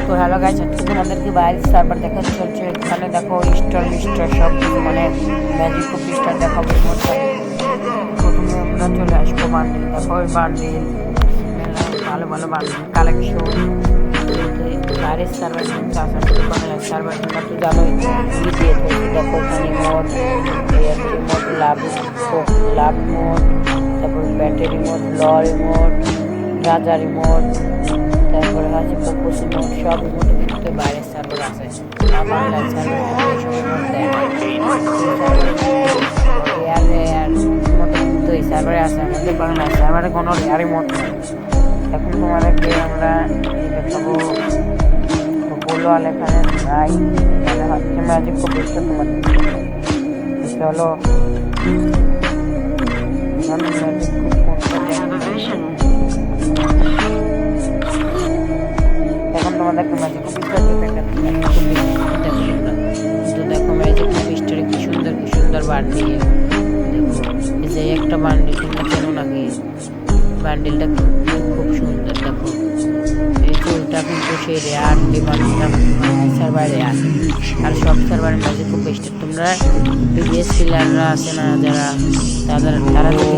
তো hello guys, আজকে তোমাদেরকে বাইরের সার্ভার দেখা চলছে। এখানে দেখো স্টার সব কিছু মানে ম্যাজিক খুব স্টার দেখাবো। প্রথমে আমরা চলে আসবো বান্ডিল। দেখো ওই বান্ডিল ভালো ভালো বান্ডিল কালেকশন বাইরের সার্ভার কিন্তু আসা শুরু করে। সার্ভার তোমরা তো জানোই দিয়ে থাকি। দেখো এখানে মোড মোড লাভ মোড, তারপর ব্যাটারি মোড, লরি মোড, রাজা রিমোট, তারপরে আছে পোকোস রিমোট। সব রিমোট কিন্তু বাইরের সার্ভার আছে। বাংলার সার্ভার কিন্তু এই সার্ভারে আছে। আমাদের বাংলার সার্ভারে কোনো রেয়ার রিমোট নেই। এখন তোমাদেরকে আমরা দেখাবো বলওয়াল। এখানে নাই, এখানে হচ্ছে ম্যাজিক খুব বেশি তোমাদের চলো ম্যাজিক এখন তোমাদেরকে ম্যাজিক অফিসটা দেখাচ্ছি। তো দেখো ম্যাজিক অফিসটার কি সুন্দর বান্ডিল। দেখো এই যে একটা বান্ডিল তোমরা চেনো নাকি? বান্ডিলটা খুব সুন্দর। দেখো এই চুলটা কিন্তু সেই রেয়ার ডিমান্ডটা সার্ভারে আছে। আর সব সার্ভারের ম্যাজিক খুব বেস্ট। তোমরা প্রিভিয়াস প্লেয়াররা আছে না যারা, তারা যদি